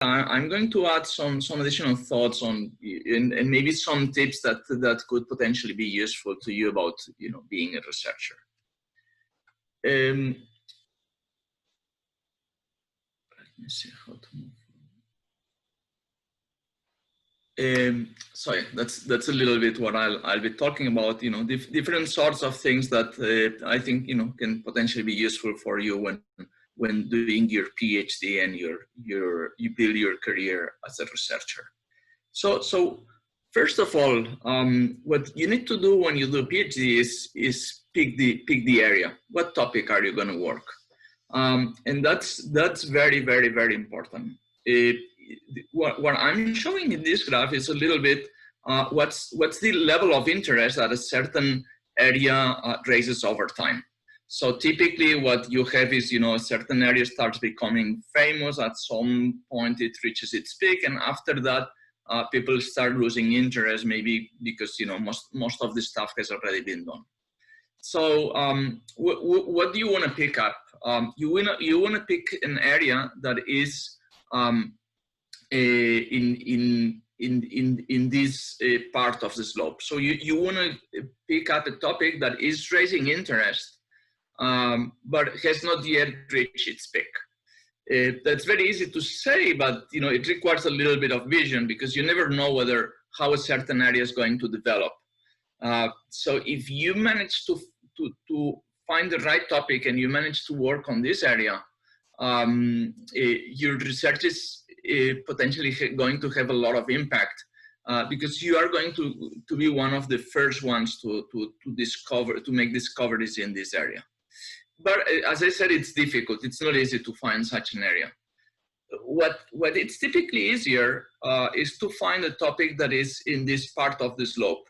I'm going to add some additional thoughts on and maybe some tips that could potentially be useful to you about being a researcher. Let me see how to move. So yeah, that's a little bit what I'll be talking about. Different sorts of things that I think can potentially be useful for you when doing your PhD and you build your career as a researcher. So first of all, what you need to do when you do a PhD is pick the area. What topic are you going to work? And that's very, very, very important. What I'm showing in this graph is a little bit what's the level of interest that a certain area raises over time. So typically what you have is, a certain area starts becoming famous. At some point it reaches its peak, and after that people start losing interest, maybe because most of the stuff has already been done. So what do you want to pick up? You want to pick an area that is in this part of the slope. So you want to pick up a topic that is raising interest, but has not yet reached its peak. That's very easy to say, but it requires a little bit of vision, because you never know how a certain area is going to develop. So if you manage to find the right topic and you manage to work on this area, your research is potentially going to have a lot of impact, because you are going to be one of the first ones to make discoveries in this area. But as I said, it's difficult. It's not easy to find such an area. What it's typically easier is to find a topic that is in this part of the slope,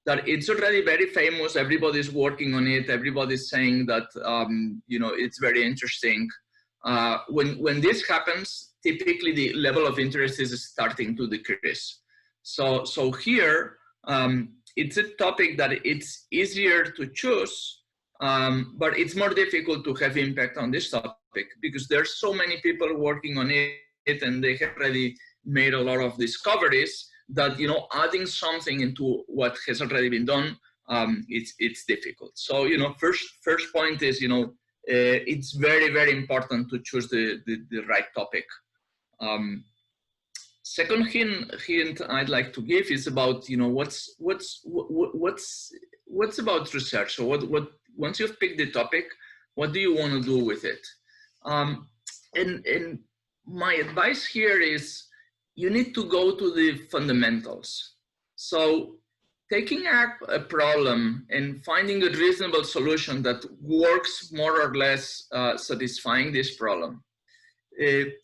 that it's already very famous. Everybody's working on it. Everybody's saying that it's very interesting. When this happens, typically the level of interest is starting to decrease. So here it's a topic that it's easier to choose. But it's more difficult to have impact on this topic, because there's so many people working on it and they have already made a lot of discoveries that adding something into what has already been done, it's difficult. So first point is it's very, very important to choose the right topic. Second hint I'd like to give is about what's about research. So once you've picked the topic, what do you want to do with it? And my advice here is you need to go to the fundamentals. So taking up a problem and finding a reasonable solution that works more or less satisfying this problem.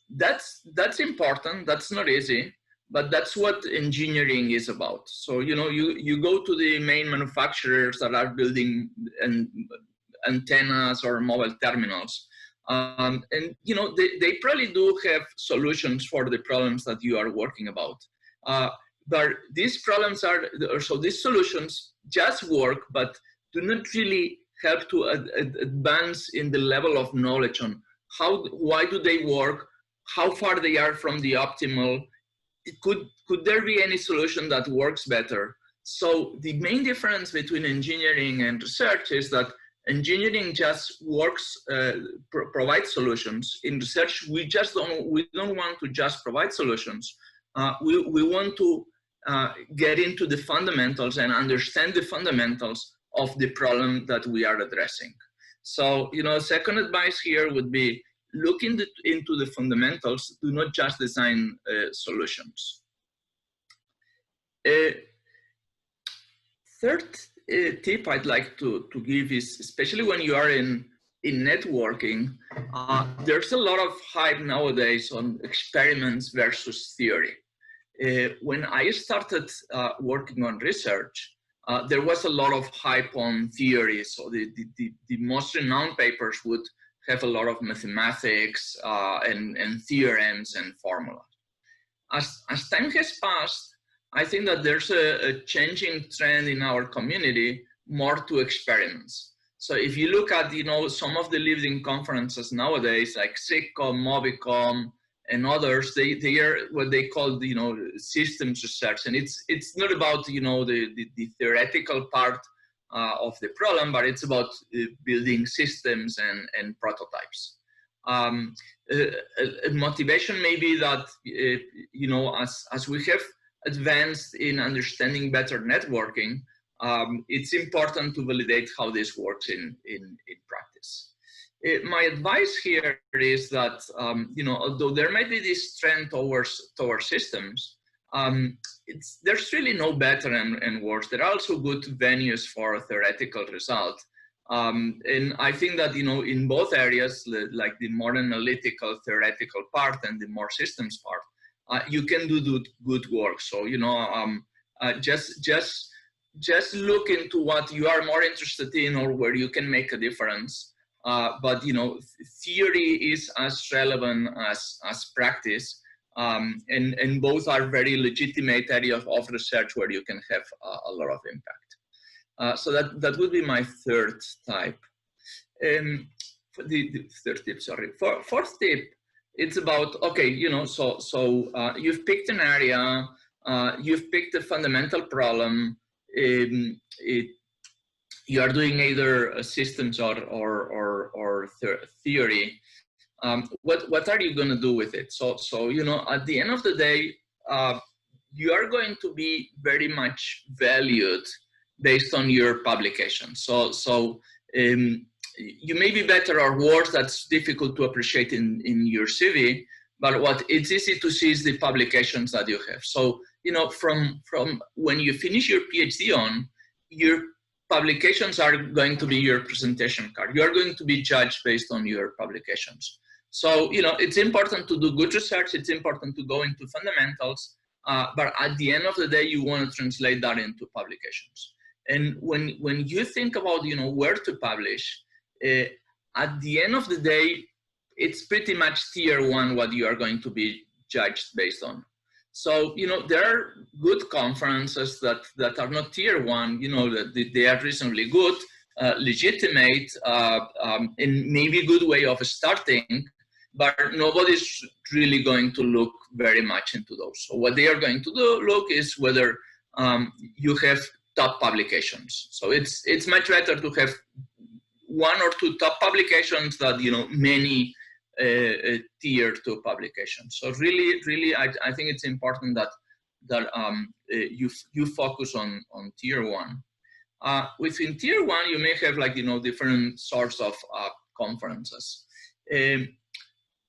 That's important. That's not easy, but that's what engineering is about. So you go to the main manufacturers that are building antennas or mobile terminals, and they probably do have solutions for the problems that you are working about. But these problems these solutions just work, but do not really help to advance in the level of knowledge on why do they work, how far they are from the optimal. Could there be any solution that works better? So the main difference between engineering and research is that engineering just works, provides solutions. In research, we don't want to just provide solutions. We want to get into the fundamentals and understand the fundamentals of the problem that we are addressing. So, second advice here would be look into the fundamentals. Do not just design solutions. Third tip I'd like to give is, especially when you are in networking, there's a lot of hype nowadays on experiments versus theory. When I started working on research, there was a lot of hype on theory. So the most renowned papers would have a lot of mathematics and theorems and formulas. As time has passed, I think that there's a changing trend in our community more to experiments. So if you look at some of the leading conferences nowadays, like SIGCOMM, MOBICOM, and others, they are what they call, you know, systems research. And it's not about, you know, the theoretical part of the problem, but it's about building systems and prototypes. Motivation may be that, you know, as we have advanced in understanding better networking, it's important to validate how this works in practice. My advice here is that, you know, although there might be this trend towards systems, there's really no better and worse. There are also good venues for a theoretical result. And I think that, you know, in both areas, like the more analytical, theoretical part and the more systems part, you can do good work. So, you know, just look into what you are more interested in or where you can make a difference. But, you know, theory is as relevant as practice. And both are very legitimate areas of research where you can have a lot of impact. So that would be my third type. The third tip, sorry. Fourth tip, it's about, okay, you know, so you've picked an area, you've picked a fundamental problem. You are doing either systems or theory. What are you going to do with it? So you know, at the end of the day, you are going to be very much valued based on your publication. So you may be better or worse. That's difficult to appreciate in your CV. But what it's easy to see is the publications that you have. So you know, from when you finish your PhD on, your publications are going to be your presentation card. You are going to be judged based on your publications. So, you know, it's important to do good research. It's important to go into fundamentals. But at the end of the day, you want to translate that into publications. And when you think about, you know, where to publish, at the end of the day, it's pretty much tier one what you are going to be judged based on. So, you know, there are good conferences that are not tier one, you know, that they are reasonably good, legitimate, and maybe good way of starting, but nobody's really going to look very much into those. So what they are going to look is whether you have top publications. So it's much better to have one or two top publications than, you know, many tier two publications. So really, I think it's important that you focus on tier one. Within tier one, you may have, like, you know, different sorts of conferences.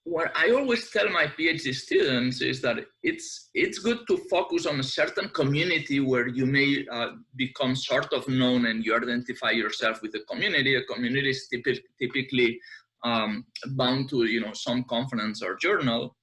What I always tell my PhD students is that it's good to focus on a certain community where you may become sort of known and you identify yourself with the community. A community is typically bound to, you know, some conference or journal.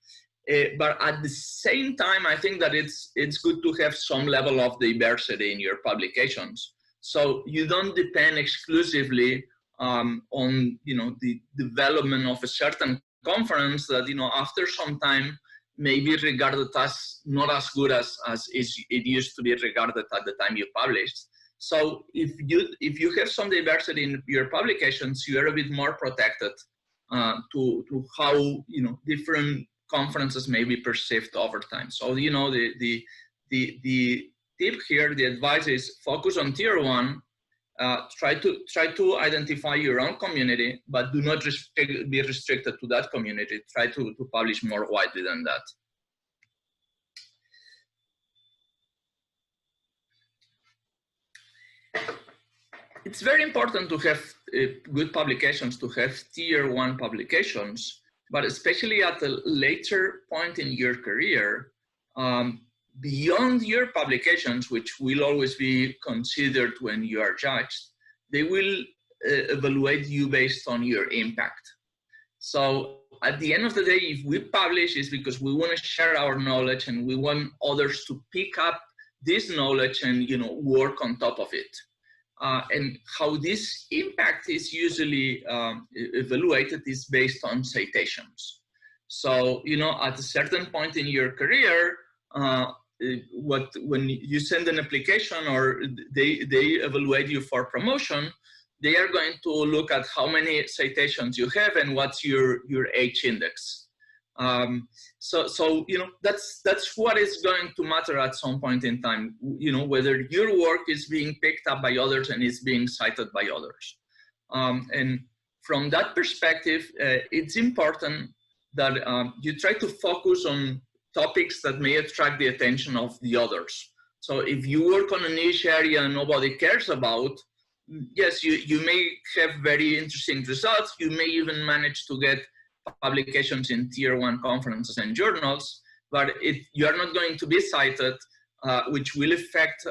But at the same time, I think that it's good to have some level of diversity in your publications. So you don't depend exclusively on, you know, the development of a certain conference that, you know, after some time may be regarded as not as good as it used to be regarded at the time you published. So if you have some diversity in your publications, you are a bit more protected to how, you know, different conferences may be perceived over time. So, you know, the tip here, the advice is focus on tier one. Try to identify your own community, but do not be restricted to that community. Try to publish more widely than that. It's very important to have good publications, to have tier one publications, but especially at a later point in your career, beyond your publications, which will always be considered when you are judged, they will evaluate you based on your impact. So at the end of the day, if we publish, it's because we want to share our knowledge and we want others to pick up this knowledge and, you know, work on top of it. And how this impact is usually evaluated is based on citations. So, you know, at a certain point in your career, when you send an application or they evaluate you for promotion, they are going to look at how many citations you have and what's your H index. So you know, that's what is going to matter at some point in time. You know, whether your work is being picked up by others and is being cited by others. And from that perspective, it's important that you try to focus on topics that may attract the attention of the others. So if you work on a niche area nobody cares about, yes, you may have very interesting results. You may even manage to get publications in tier 1 conferences and journals, but you are not going to be cited, which will affect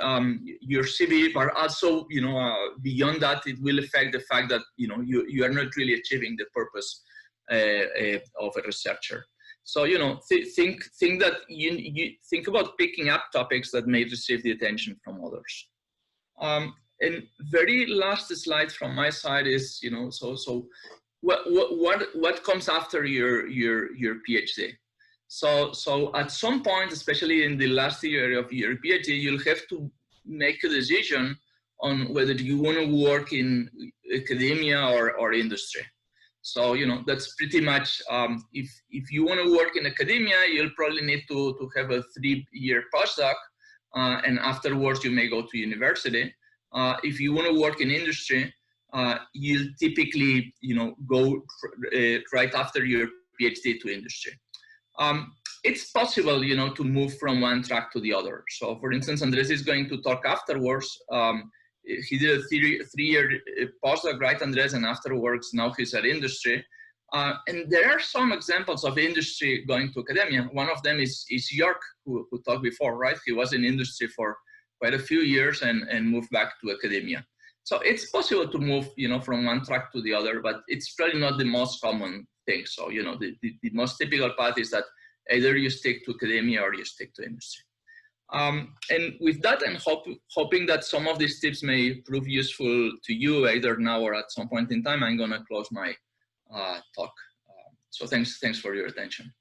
your CV, but also, you know, beyond that, it will affect the fact that, you know, you are not really achieving the purpose of a researcher. So, you know, think that you think about picking up topics that may receive the attention from others. And very last slide from my side is, you know, so what comes after your PhD? So at some point, especially in the last year of your PhD, you'll have to make a decision on whether you want to work in academia or industry. So, you know, that's pretty much, if you want to work in academia, you'll probably need to have a 3-year postdoc, and afterwards you may go to university. If you want to work in industry, you'll typically, you know, go right after your PhD to industry. It's possible, you know, to move from one track to the other. So, for instance, Andrés is going to talk afterwards. He did a 3-year postdoc, right, Andrés? And afterwards, now he's at industry. And there are some examples of industry going to academia. One of them is Joerg, who talked before, right? He was in industry for quite a few years and moved back to academia. So it's possible to move, you know, from one track to the other, but it's probably not the most common thing. So, you know, the most typical path is that either you stick to academia or you stick to industry. And with that, I'm hoping that some of these tips may prove useful to you either now or at some point in time. I'm going to close my talk. So thanks for your attention.